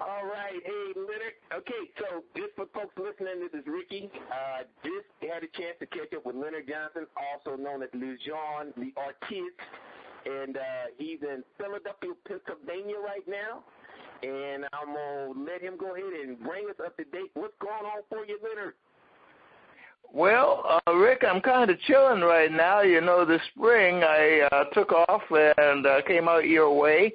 All right. Hey, Leonard. Okay, so just for folks listening, this is Ricky. Just had a chance to catch up with Leonard Johnson, also known as Lejean the Artiste, and he's in Philadelphia, Pennsylvania right now. And I'm going to let him go ahead and bring us up to date. What's going on for you, Leonard? Well, Rick, I'm kind of chilling right now. You know, this spring I took off and came out your way,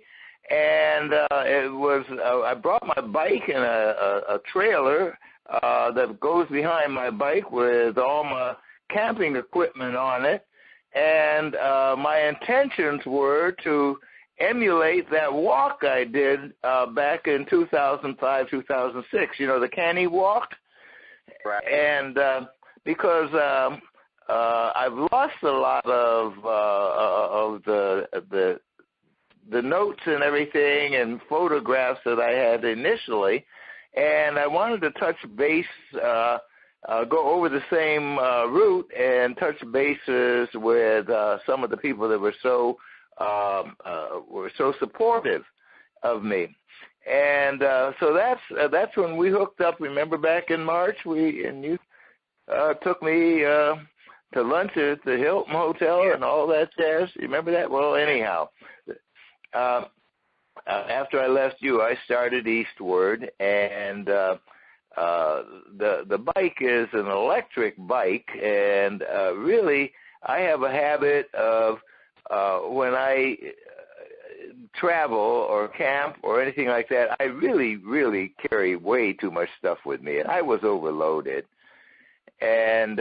and I brought my bike in a trailer that goes behind my bike with all my camping equipment on it, and my intentions were to emulate that walk I did back in 2005, 2006, you know, the CA-NY walk. Right. And because I've lost a lot of the notes and everything and photographs that I had initially, and I wanted to touch base, go over the same route and touch bases with some of the people that were so supportive of me. And so that's when we hooked up. Remember back in March, you took me to lunch at the Hilton Hotel and all that jazz. You remember that? Well, anyhow, after I left you, I started eastward, and the bike is an electric bike, and really I have a habit of when I travel or camp or anything like that, I really, really carry way too much stuff with me, and I was overloaded. And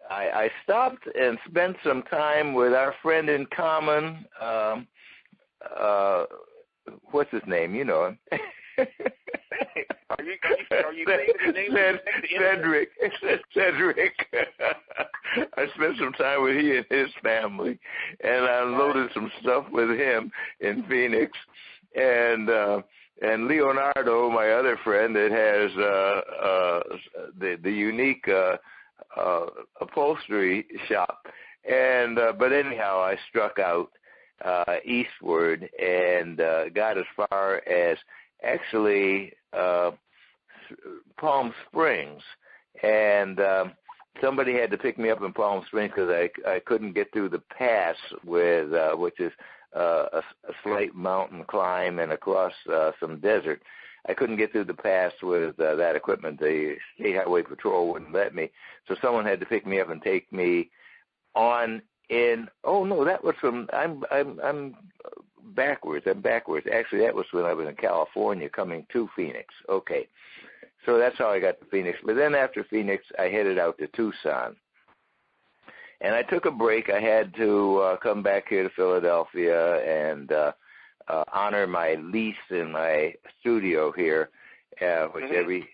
I stopped and spent some time with our friend in common. What's his name? You know him. Are you saying his name? Cedric. I spent some time with he and his family, and I unloaded some stuff with him in Phoenix. And Leonardo, my other friend that has the unique upholstery shop. And but anyhow, I struck out eastward and got as far as actually Palm Springs, and somebody had to pick me up in Palm Springs because I couldn't get through the pass with which is a slight mountain climb and across some desert. I couldn't get through the pass with that equipment. The State Highway Patrol wouldn't let me, so someone had to pick me up and take me on in. Oh no, that was from. I'm backwards. Actually, that was when I was in California coming to Phoenix. Okay, so that's how I got to Phoenix. But then after Phoenix, I headed out to Tucson. And I took a break. I had to come back here to Philadelphia and honor my lease in my studio here, which every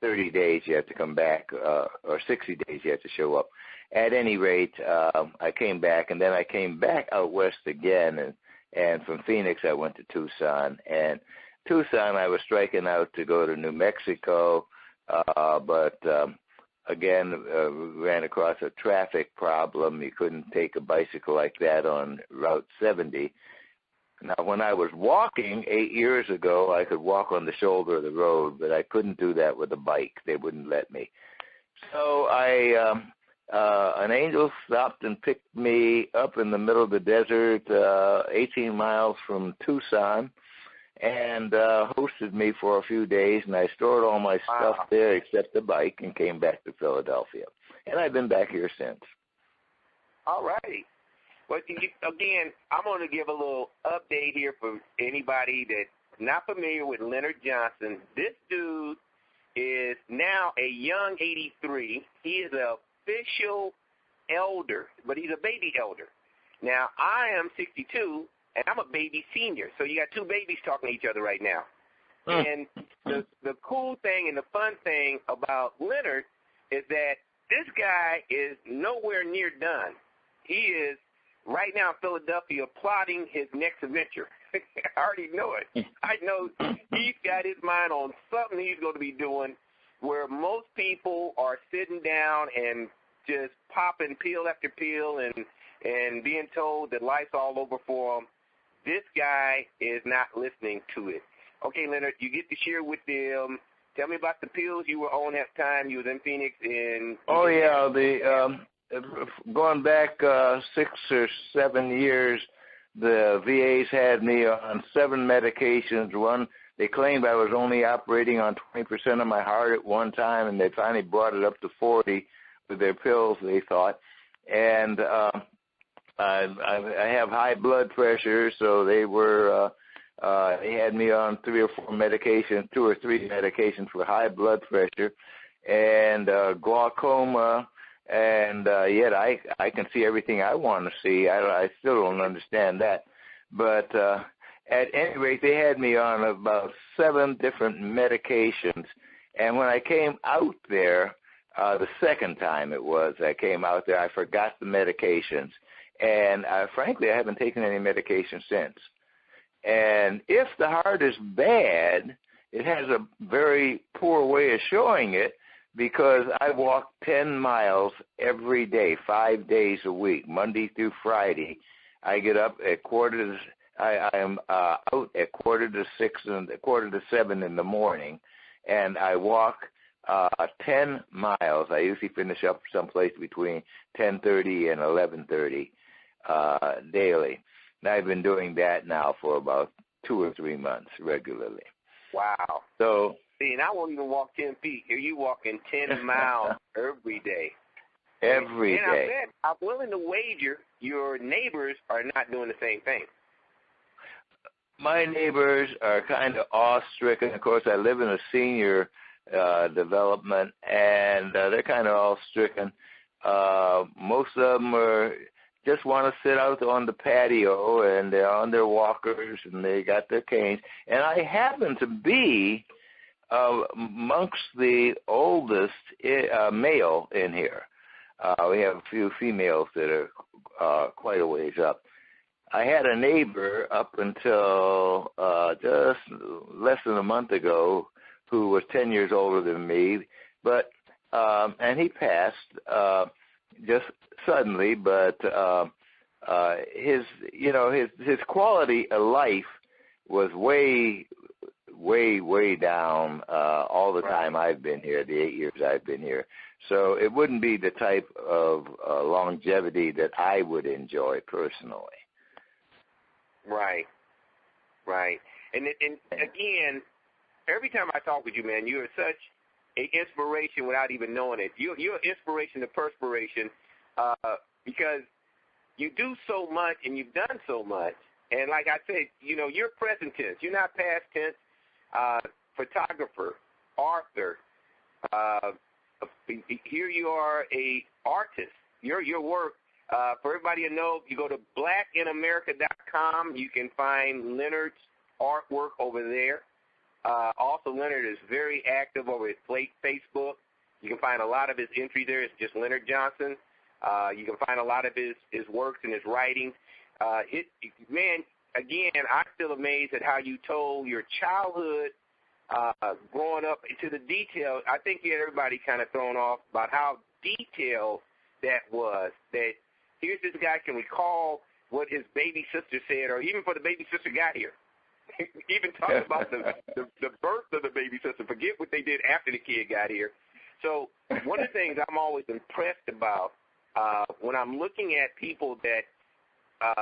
30 days you have to come back, or 60 days you have to show up. At any rate, I came back, and then I came back out west again, and from Phoenix I went to Tucson. And Tucson I was striking out to go to New Mexico, but again, ran across a traffic problem. You couldn't take a bicycle like that on Route 70. Now, when I was walking 8 years ago, I could walk on the shoulder of the road, but I couldn't do that with a bike. They wouldn't let me. So an angel stopped and picked me up in the middle of the desert, 18 miles from Tucson, and hosted me for a few days, and I stored all my stuff there except the bike and came back to Philadelphia. And I've been back here since. All right. Well, again, I'm going to give a little update here for anybody that's not familiar with Leonard Johnson. This dude is now a young 83. He is an official elder, but he's a baby elder. Now, I am 62, and I'm a baby senior. So you got two babies talking to each other right now. And the cool thing and the fun thing about Leonard is that this guy is nowhere near done. He is right now in Philadelphia plotting his next adventure. I already know it. I know he's got his mind on something he's going to be doing where most people are sitting down and just popping peel after peel and being told that life's all over for them. This guy is not listening to it. Okay, Leonard, you get to share with them. Tell me about the pills you were on that time. You was in Phoenix. Oh, yeah. Going back 6 or 7 years, the VAs had me on 7 medications. One, they claimed I was only operating on 20% of my heart at one time, and they finally brought it up to 40 with their pills, they thought. And I have high blood pressure, so they had me on 3 or 4 medications, 2 or 3 medications for high blood pressure, and glaucoma, and yet I can see everything I want to see. I still don't understand that. But at any rate, they had me on about 7 different medications, and when I came out there, the second time I came out there, I forgot the medications. And frankly, I haven't taken any medication since. And if the heart is bad, it has a very poor way of showing it, because I walk 10 miles every day, 5 days a week, Monday through Friday. I get up at I am out at 5:45 and 6:45 in the morning, and I walk 10 miles. I usually finish up someplace between 10:30 and 11:30 daily. And I've been doing that now for about 2 or 3 months regularly. Wow. So, see, and I won't even walk 10 feet. Here you walking 10 miles every day. Every day. And I'm willing to wager your neighbors are not doing the same thing. My neighbors are kind of awe-stricken. Of course, I live in a senior development, and they're kind of awe-stricken. Most of them just want to sit out on the patio, and they're on their walkers, and they got their canes. And I happen to be amongst the oldest male in here. We have a few females that are quite a ways up. I had a neighbor up until just less than a month ago who was 10 years older than me, but and he passed just suddenly, but his quality of life was way down all the time I've been here, the 8 years I've been here. So it wouldn't be the type of longevity that I would enjoy personally. Right. And again, every time I talk with you, man, you are such an inspiration without even knowing it. You're an inspiration to perspiration because you do so much and you've done so much. And like I said, you're present tense. You're not past tense. Photographer, author. Here you are a artist. Your work, for everybody to know, you go to blackinamerica.com. You can find Leonard's artwork over there. Also, Leonard is very active over at Facebook. You can find a lot of his entries there. It's just Leonard Johnson. You can find a lot of his works and his writings. Man, again, I'm still amazed at how you told your childhood growing up to the detail. I think you had everybody kind of thrown off about how detailed that was. That here's this guy can recall what his baby sister said, or even before the baby sister got here. Even talking about the birth of the baby sister. Forget what they did after the kid got here. So one of the things I'm always impressed about when I'm looking at people that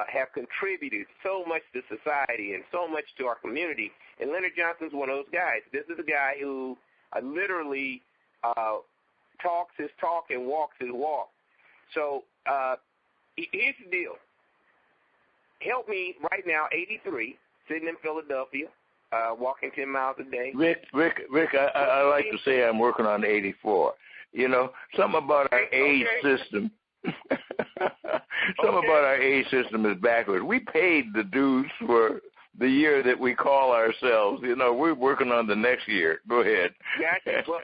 have contributed so much to society and so much to our community, and Leonard Johnson's one of those guys. This is a guy who literally talks his talk and walks his walk. So here's the deal. Help me right now, 83, sitting in Philadelphia, walking 10 miles a day. Rick, I like to say I'm working on 84. Something about our age system. Something about our age system is backwards. We paid the dues for the year that we call ourselves. We're working on the next year. Go ahead. Gotcha. Well,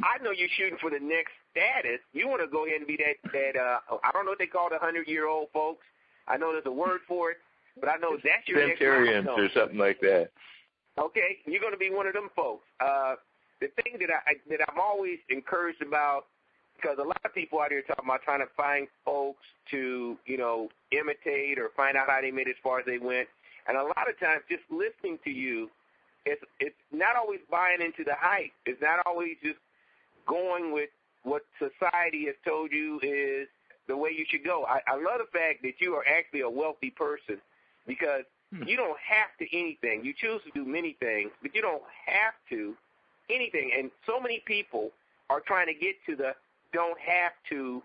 I know you're shooting for the next status. You want to go ahead and be that I don't know what they call the 100-year-old folks. I know there's a word for it, but I know that's your Centurions next or something like that. Okay, you're going to be one of them folks. The thing that I'm always encouraged about, because a lot of people out here talking about trying to find folks to, imitate or find out how they made it as far as they went. And a lot of times just listening to you, it's not always buying into the hype. It's not always just going with what society has told you is the way you should go. I love the fact that you are actually a wealthy person because you don't have to anything. You choose to do many things, but you don't have to anything. And so many people are trying to get to the don't have to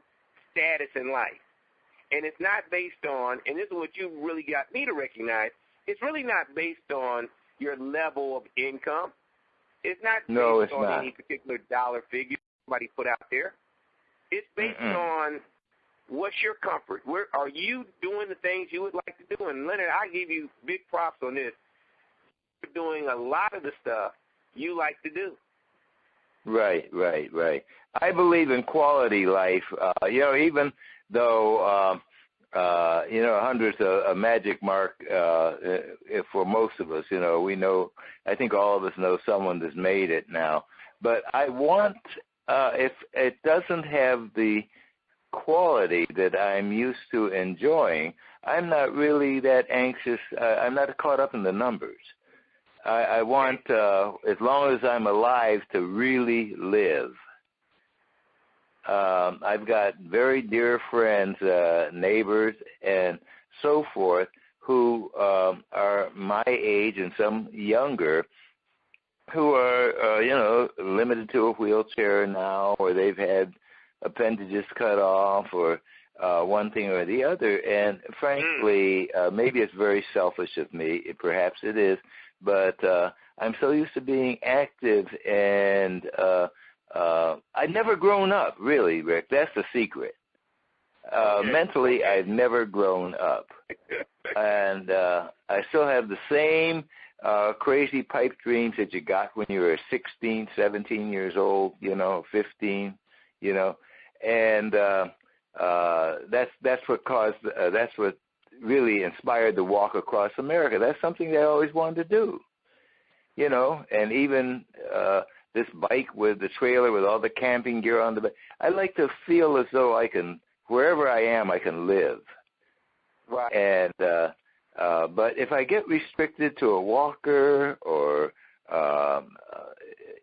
status in life. And it's not based on, and this is what you really got me to recognize, it's really not based on your level of income. It's not based on any particular dollar figure somebody put out there. It's based on what's your comfort. Where are you doing the things you would like to do? And Leonard, I give you big props on this. You're doing a lot of the stuff you like to do. Right. I believe in quality life. Even though 100's a magic mark for most of us. We know. I think all of us know someone that's made it now. But I want, if it doesn't have the quality that I'm used to enjoying, I'm not really that anxious. I'm not caught up in the numbers. I want, as long as I'm alive, to really live. I've got very dear friends, neighbors, and so forth, who are my age and some younger, who are, limited to a wheelchair now, or they've had appendages cut off, or one thing or the other. And frankly, maybe it's very selfish of me. Perhaps it is. But I'm so used to being active, and I've never grown up, really, Rick. That's the secret. Mentally, I've never grown up. And I still have the same crazy pipe dreams that you got when you were 16, 17 years old, 15, and that's what caused, that's what really inspired the walk across America. That's something that I always wanted to do, and even this bike with the trailer with all the camping gear on the back. I like to feel as though I can, wherever I am, I can live. Right. And but if I get restricted to a walker or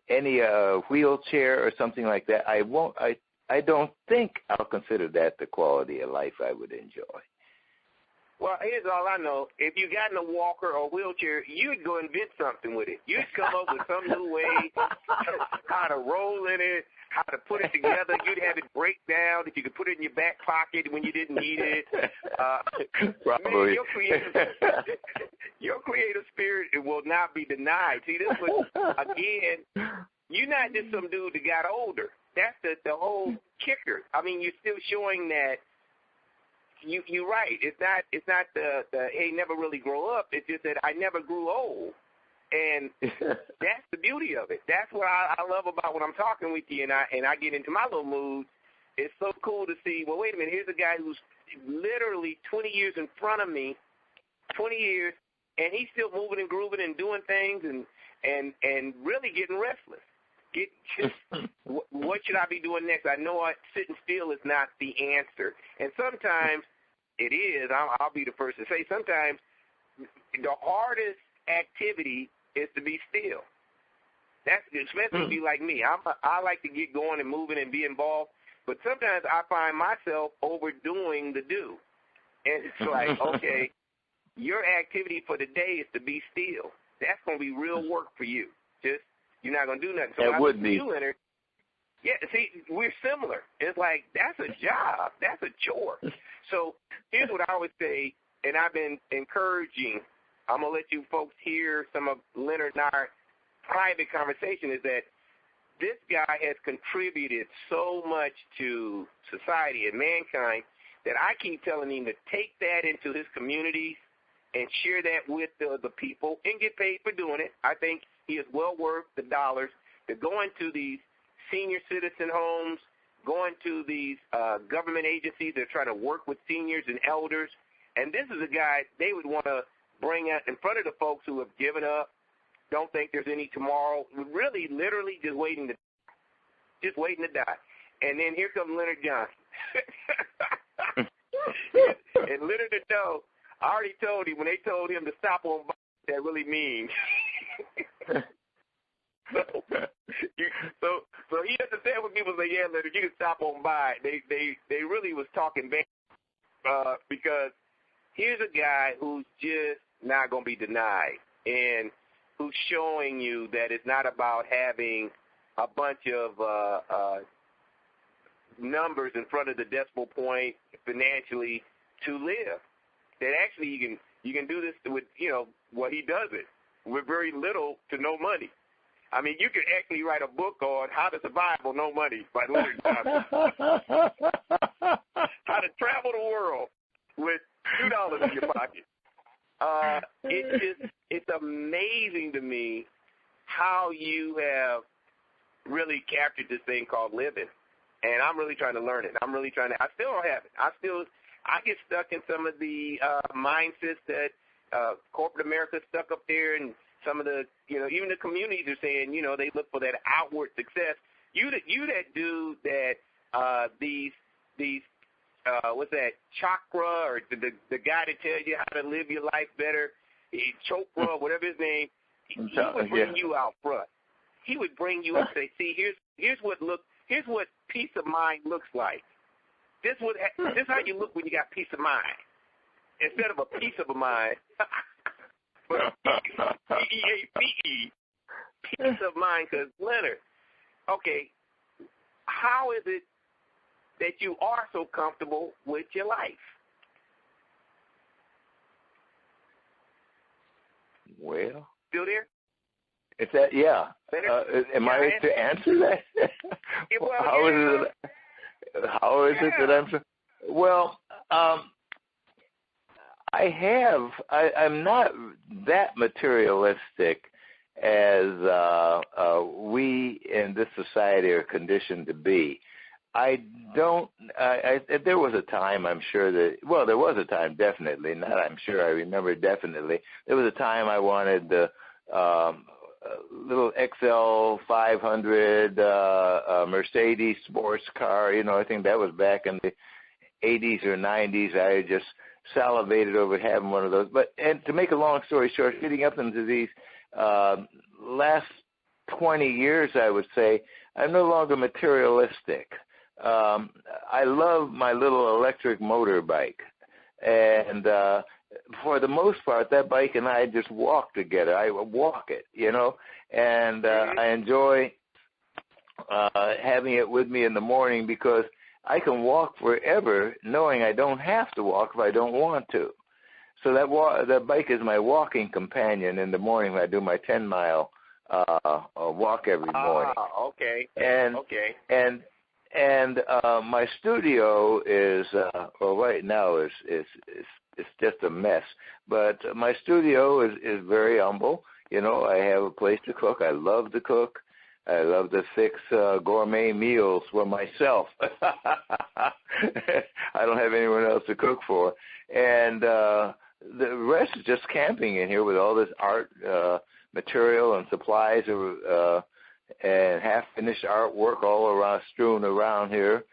any wheelchair or something like that, I don't think I'll consider that the quality of life I would enjoy. Well, here's all I know. If you got in a walker or wheelchair, you'd go invent something with it. You'd come up with some new way how to roll in it, how to put it together. You'd have it break down that you could put it in your back pocket when you didn't need it. Probably. Man, your creative spirit will not be denied. See, this was, again, you're not just some dude that got older. That's the whole kicker. I mean, you're still showing that you're right. It's not the hey, never really grow up. It's just that I never grew old, and that's the beauty of it. That's what I love about when I'm talking with you, and I get into my little mood. It's so cool to see. Well, wait a minute. Here's a guy who's literally 20 years in front of me, 20 years, and he's still moving and grooving and doing things and really getting restless. What should I be doing next? I know sitting still is not the answer, and sometimes it is. I'll be the first to say sometimes the hardest activity is to be still. That's especially if you like me. I like to get going and moving and be involved, but sometimes I find myself overdoing the do, and it's like, okay, your activity for the day is to be still. That's going to be real work for you. You're not going to do nothing. So that would be. You, Leonard, yeah, see, we're similar. It's like, that's a job. That's a chore. So here's what I always say, and I've been encouraging. I'm going to let you folks hear some of Leonard and our private conversation, is that this guy has contributed so much to society and mankind that I keep telling him to take that into his communities and share that with the people and get paid for doing it. I think he is well worth the dollars to go into these senior citizen homes, going to these government agencies that are trying to work with seniors and elders. And this is a guy they would want to bring out in front of the folks who have given up, don't think there's any tomorrow, really literally just waiting to die. And then here comes Leonard Johnson. And Leonard know, I already told him when they told him to stop on that really means. So he understand when people say, yeah, Leonard, you can stop on by. They really was talking back because here's a guy who's just not going to be denied and who's showing you that it's not about having a bunch of numbers in front of the decimal point financially to live. That actually you can do this with, what he does it with very little to no money. I mean, you could actually write a book on How to Survive on No Money by Leonard Johnson. How to travel the world with $2 in your pocket. It's amazing to me how you have really captured this thing called living. And I'm really trying to learn it. I still don't have it. I get stuck in some of the mindsets that corporate America stuck up there, and some of the, even the communities are saying, they look for that outward success. You that dude that these what's that, chakra, or the guy that tells you how to live your life better, Chopra, whatever his name, he would bring you out front. He would bring you up and say, see, here's what peace of mind looks like. This is how you look when you got peace of mind. Instead of a piece of a mind, but P-E-A-C-E, peace of mind. Because, Leonard, okay, how is it that you are so comfortable with your life? Well, still there? Is that, yeah. Am I to answer that? How is it that I'm? Well, I'm not that materialistic as we in this society are conditioned to be. There was a time, I'm sure there was a time, definitely, not I'm sure, I remember definitely, there was a time I wanted the little XL 500 Mercedes sports car, I think that was back in the 80s or 90s. I just salivated over having one of those. And to make a long story short, getting up into these last 20 years, I would say, I'm no longer materialistic. I love my little electric motorbike. And for the most part, that bike and I just walk together. I walk it, and I enjoy having it with me in the morning because I can walk wherever knowing I don't have to walk if I don't want to. So that bike is my walking companion in the morning when I do my 10-mile walk every morning. Okay. And my studio is right now is just a mess. But my studio is very humble. I have a place to cook. I love to cook. I love to fix gourmet meals for myself. I don't have anyone else to cook for. And the rest is just camping in here with all this art material and supplies and half-finished artwork all around, strewn around here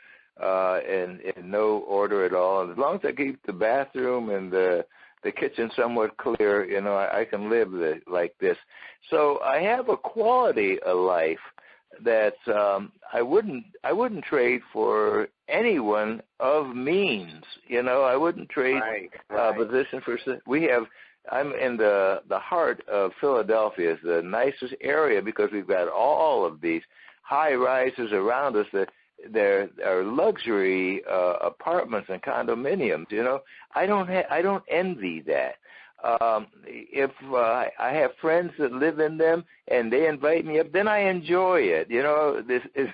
in no order at all. And as long as I keep the bathroom and the kitchen somewhat clear, I can live like this. So I have a quality of life that I wouldn't trade for anyone of means. I wouldn't trade position for. I'm in the heart of Philadelphia. It's the nicest area because we've got all of these high rises around us that there are luxury apartments and condominiums. I don't envy that. If I have friends that live in them and they invite me up, then I enjoy it. This is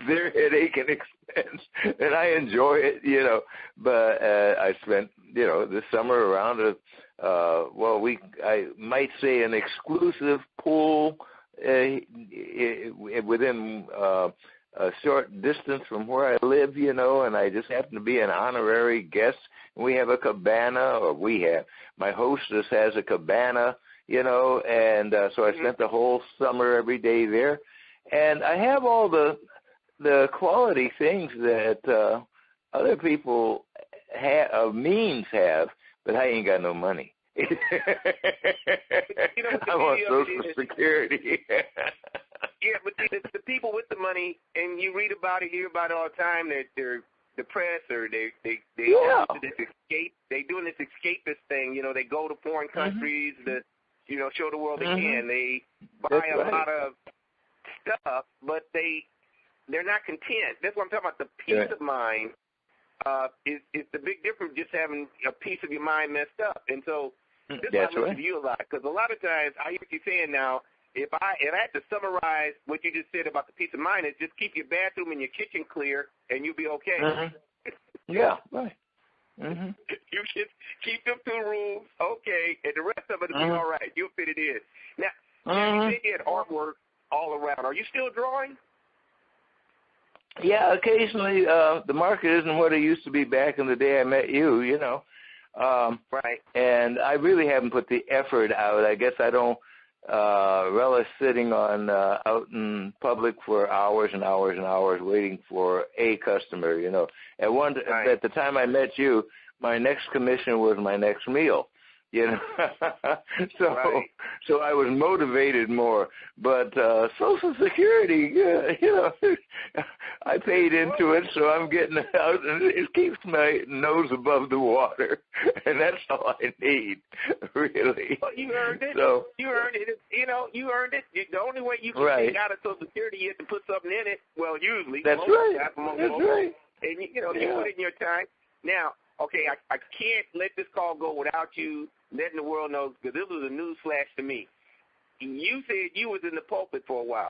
their headache and expense, and I enjoy it. But I spent this summer around I might say an exclusive pool within a short distance from where I live, and I just happen to be an honorary guest. We have a cabana, my hostess has a cabana, and so I spent the whole summer every day there. And I have all the quality things that other people of means have, but I ain't got no money. You know, I'm on Social Security. Yeah, but the people with the money, and you read about it, hear about it all the time, that they're depressed or they all do this escape. They doing this escapist thing. You know, they go to foreign countries to, you know, show the world they can. They buy a lot of stuff, but they're not content. That's what I'm talking about. The peace of mind is the big difference. Just having a piece of your mind messed up, and so this is what I listen to you a lot, because a lot of times I hear what you're saying now. If I had to summarize what you just said about the peace of mind, is just keep your bathroom and your kitchen clear, and you'll be okay. Yeah, right. You just keep them 2 rooms, okay, and the rest of it will be all right. You'll fit it in. Now, you said you had artwork all around. Are you still drawing? Yeah, occasionally the market isn't what it used to be back in the day I met you, you know. Right. And I really haven't put the effort out. I guess I don't relish sitting on out in public for hours and hours and hours waiting for a customer, you know. At the time I met you, my next commission was my next meal, you know. So I was motivated more. But Social Security, you know, I paid into it, so I'm getting out, and it keeps my nose above the water, and that's all I need, really. Well, you earned it. So, you earned it. You know, you earned it. The only way you can take out of Social Security is to put something in it. Well, usually. That's right. That's right. And, you know, you put it in your time. Now, okay, I can't let this call go without you letting the world know, because this was a news flash to me. You said you was in the pulpit for a while.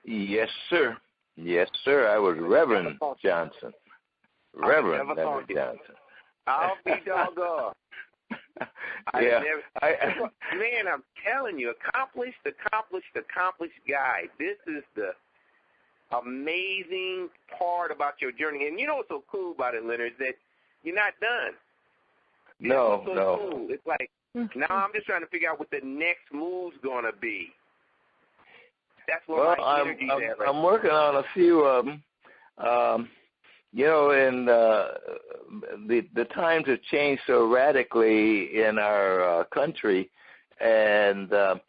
Yes, sir. Yes, sir. I was Reverend Johnson. Reverend Leonard Johnson. I'll be doggone. Man, I'm telling you, accomplished guy. This is the amazing part about your journey. And you know what's so cool about it, Leonard, is that you're not done. No. Cool. It's like, now I'm just trying to figure out what the next move's going to be. That's what my energy's at right I'm working on a few of them. You know, and the times have changed so radically in our country, and as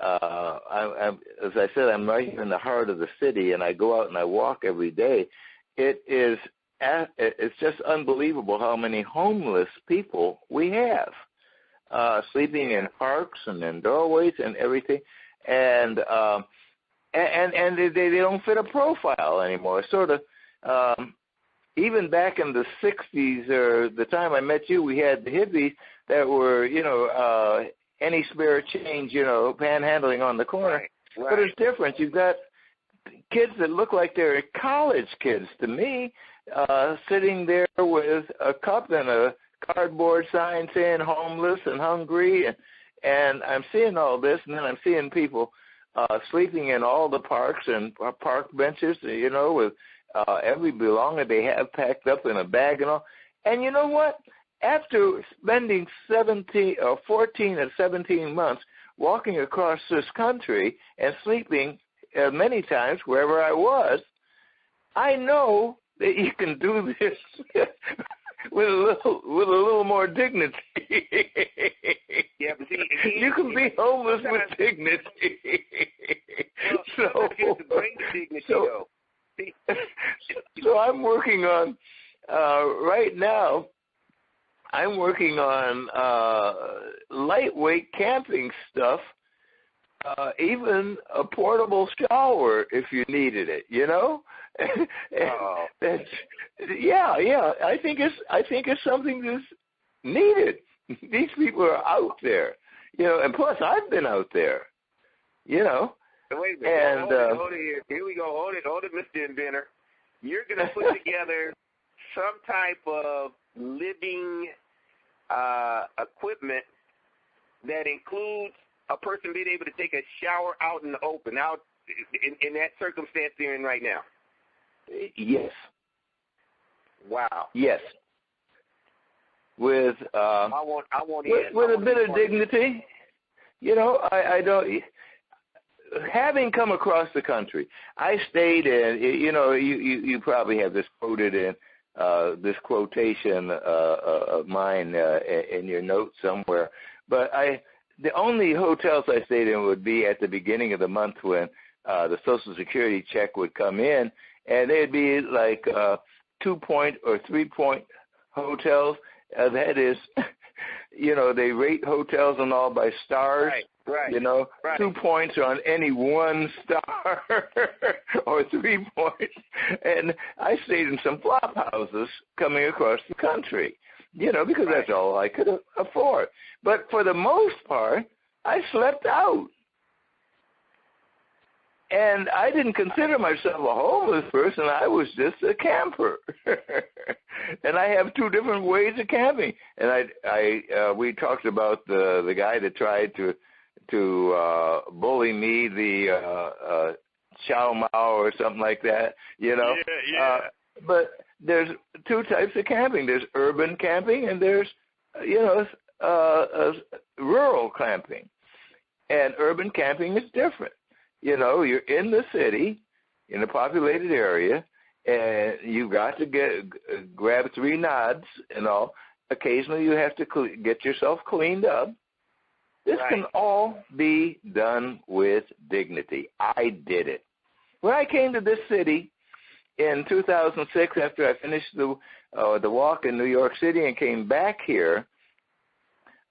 I said, I'm right here in the heart of the city, and I go out and I walk every day. It's just unbelievable how many homeless people we have, sleeping in parks and in doorways and everything, and they don't fit a profile anymore. Sort of, even back in the 60s or the time I met you, we had the hippies that were, you know, any spare change, you know, panhandling on the corner. Right. But it's different. You've got kids that look like they're college kids to me, sitting there with a cup and a cardboard sign saying homeless and hungry, and I'm seeing all this, and then I'm seeing people sleeping in all the parks and park benches, you know, with every belonging they have packed up in a bag and all. And you know what? After spending 14 or 17 months walking across this country and sleeping many times wherever I was, I know that you can do this with a little more dignity. Yeah, but see, you can be homeless with dignity. Well, you have to bring the dignity, though. So I'm working on right now. I'm working on lightweight camping stuff, even a portable shower if you needed it. You know, that's I think it's something that's needed. These people are out there, you know, and plus I've been out there, you know. Wait a minute. Hold it here we go. Hold it, Mr. Inventor. You're going to put together some type of living equipment that includes a person being able to take a shower out in the open, out in that circumstance they're in right now. Yes. Wow. Yes. With I want with a bit of dignity, you know. I don't. Having come across the country, I stayed in. You know, you probably have this quoted in this quotation of mine in your notes somewhere, But the only hotels I stayed in would be at the beginning of the month when the Social Security check would come in, and they'd be like 2-point or 3-point hotels. That is, they rate hotels and all by stars. Right. 2 points on any 1 star or 3 points. And I stayed in some flop houses coming across the country, because that's all I could afford. But for the most part, I slept out. And I didn't consider myself a homeless person. I was just a camper. And I have 2 different ways of camping. And we talked about the guy that tried to bully me, the Chow Mao or something like that, Yeah. But there's 2 types of camping. There's urban camping and there's, rural camping. And urban camping is different. You're in the city, in a populated area, and you've got to grab 3 nods and all. Occasionally you have to get yourself cleaned up. This can all be done with dignity. I did it. When I came to this city in 2006, after I finished the walk in New York City and came back here,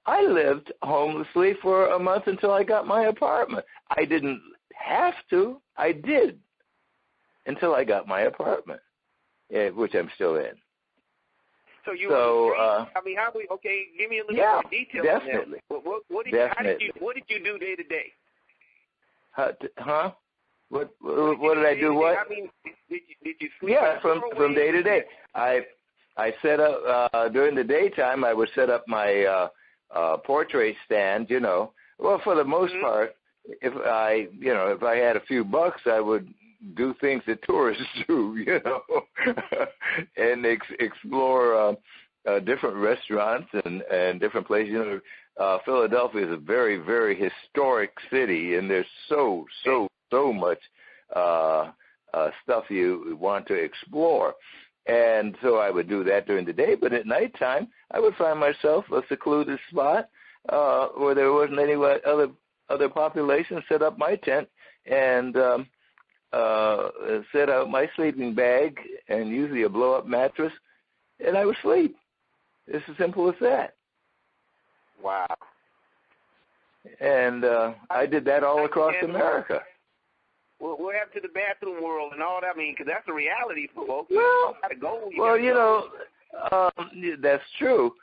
I lived homelessly for a month until I got my apartment. I didn't have to. I did until I got my apartment, which I'm still in. So you were okay, give me a little more detail definitely. on that. What did you do day to day? Huh? What did I do? What? I mean, did you sleep? Yeah, from day to day. I set up during the daytime. I would set up my portrait stand. Well, for the most part, if I had a few bucks, I would do things that tourists do, and explore different restaurants and different places. Philadelphia is a very, very historic city, and there's so much stuff you want to explore. And so I would do that during the day, but at nighttime, I would find myself a secluded spot where there wasn't any other population, set up my tent and set out my sleeping bag and usually a blow-up mattress, and I would sleep. It's as simple as that. Wow. And I did that all across America. Well, what happened to the bathroom world and all that? I mean, because that's a reality for folks. Well, that's true.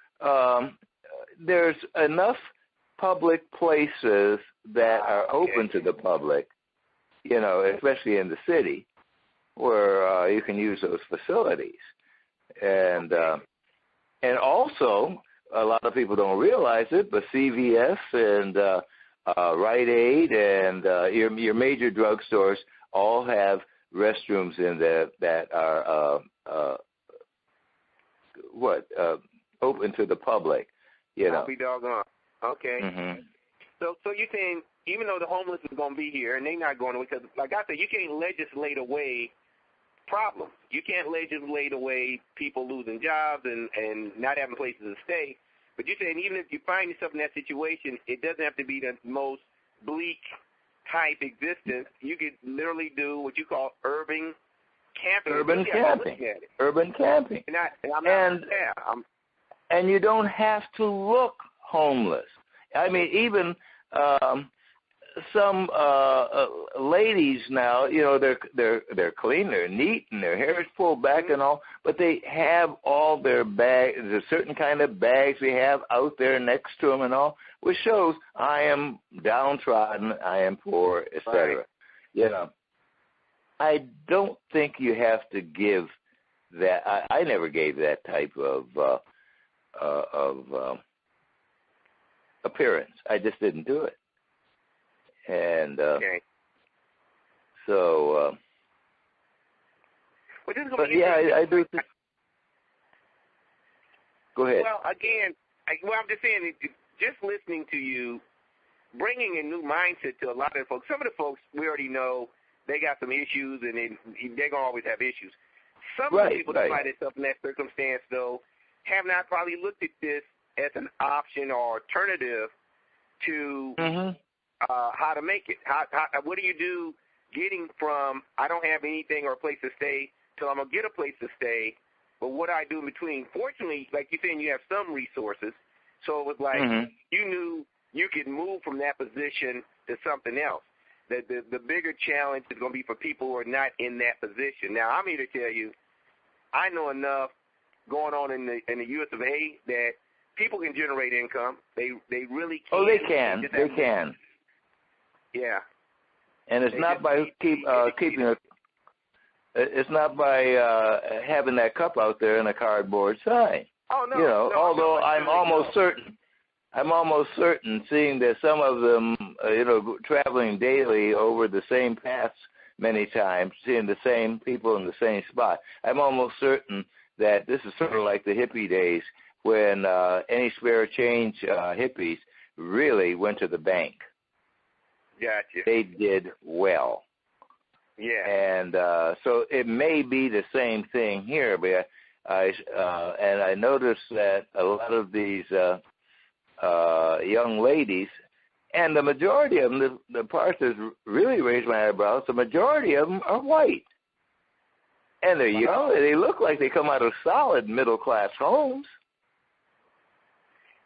There's enough public places that are open to the public, especially in the city, where you can use those facilities. And also, a lot of people don't realize it, but CVS and Rite Aid and your major drugstores all have restrooms in there that are open to the public. I'll be doggone. Okay. Mm-hmm. So you're saying even though the homeless is going to be here and they're not going away, because like I said, you can't legislate away problems. You can't legislate away people losing jobs and not having places to stay. But you're saying even if you find yourself in that situation, it doesn't have to be the most bleak type existence. You could literally do what you call urban camping. Urban camping. And you don't have to look homeless. I mean, even some ladies now, they're clean, they're neat, and their hair is pulled back and all, but they have all their bags. There's a certain kind of bags they have out there next to them and all, which shows I am downtrodden, I am poor, etc. Right. I don't think you have to give that. I never gave that type of appearance. I just didn't do it. And so, but I do. Go ahead. Well, again, I'm just saying, just listening to you, bringing a new mindset to a lot of the folks. Some of the folks we already know they got some issues, and they're gonna always have issues. Some of the people that find themselves in that circumstance, though, have not probably looked at this as an option or alternative to how to make it. What do you do getting from I don't have anything or a place to stay till I'm going to get a place to stay, but what do I do in between? Fortunately, like you're saying, you have some resources, so it was like you knew you could move from that position to something else. The bigger challenge is going to be for people who are not in that position. Now, I'm here to tell you, I know enough going on in the U.S. of A. that people can generate income. They really can. Oh, they can. They can. Yeah. And it's not by keeping it. It's not by having that cup out there in a cardboard sign. Oh no. You know, although I'm almost certain, seeing that some of them, traveling daily over the same paths many times, seeing the same people in the same spot, I'm almost certain that this is sort of like the hippie days when any spare change hippies really went to the bank. Gotcha. They did well. Yeah. And so it may be the same thing here, but I noticed that a lot of these young ladies, and the majority of them, the part that really raised my eyebrows, the majority of them are white. And they're young, and they look like they come out of solid middle-class homes.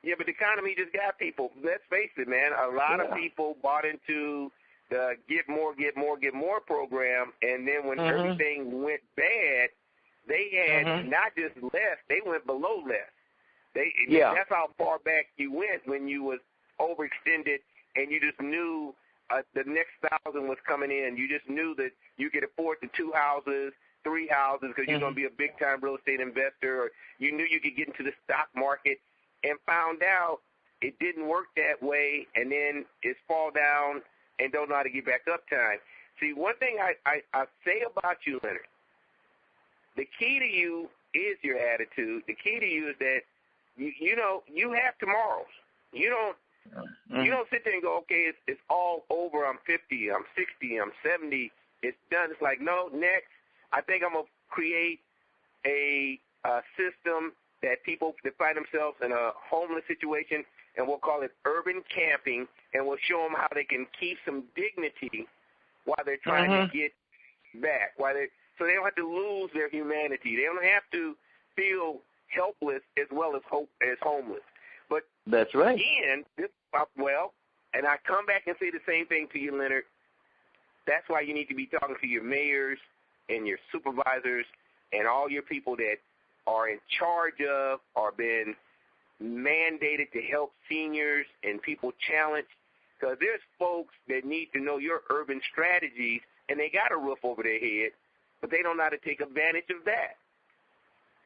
Yeah, but the economy just got people. Let's face it, man. A lot of people bought into the get more program, and then when everything went bad, they had not just less, they went below less. That's how far back you went when you was overextended, and you just knew the next 1,000 was coming in. You just knew that you could afford the 2 houses, 3 houses, because you're going to be a big-time real estate investor, or you knew you could get into the stock market, and found out it didn't work that way, and then it's fall down and don't know how to get back up time. See, one thing I say about you, Leonard, the key to you is your attitude. The key to you is that you have tomorrows. You don't sit there and go, okay, it's all over. I'm 50, I'm 60, I'm 70. It's done. It's like, no, next. I think I'm going to create a system that people that find themselves in a homeless situation, and we'll call it urban camping, and we'll show them how they can keep some dignity while they're trying to get back, so they don't have to lose their humanity. They don't have to feel helpless as well as homeless. But that's right. Again, and I come back and say the same thing to you, Leonard. That's why you need to be talking to your mayors and your supervisors and all your people that are in charge of or been mandated to help seniors and people challenged, because there's folks that need to know your urban strategies, and they got a roof over their head, but they don't know how to take advantage of that.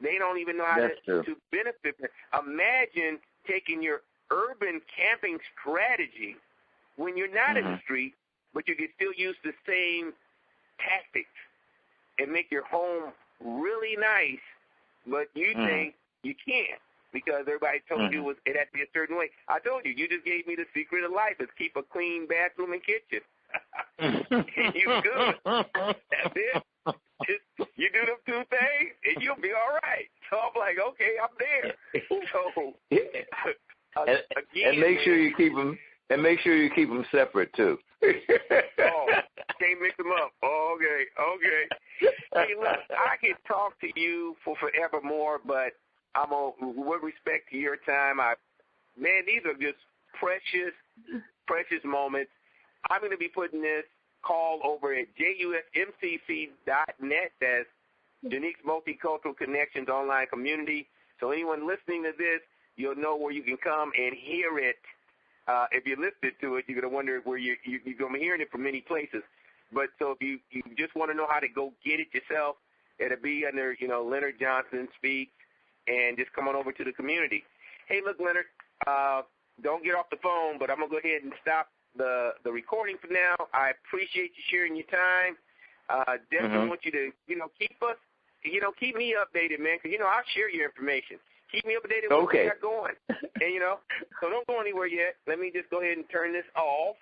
They don't even know how to benefit. Imagine taking your urban camping strategy when you're not in the street, but you can still use the same tactics and make your home really nice, but you think you can't because everybody told you it had to be a certain way. I told you, you just gave me the secret of life is keep a clean bathroom and kitchen. And you good. That's it. You do them 2 things, and you'll be all right. So I'm like, okay, I'm there. So again, and make sure you keep them. And make sure you keep them separate too. Can't mix them up. Okay. Hey, look, I could talk to you for forevermore, but with respect to your time, these are just precious moments. I'm going to be putting this call over at jusmcc.net. That's Unique's Multicultural Connections online community. So anyone listening to this, you'll know where you can come and hear it. If you listened to it, you're going to wonder where you're going to be hearing it from many places. But so if you just want to know how to go get it yourself, it'll be under, Leonard Johnson Speaks, and just come on over to the community. Hey, look, Leonard, don't get off the phone, but I'm going to go ahead and stop the recording for now. I appreciate you sharing your time. Definitely want you to, keep us, keep me updated, man, because, I'll share your information. Keep me updated with what you got going. And, so don't go anywhere yet. Let me just go ahead and turn this off.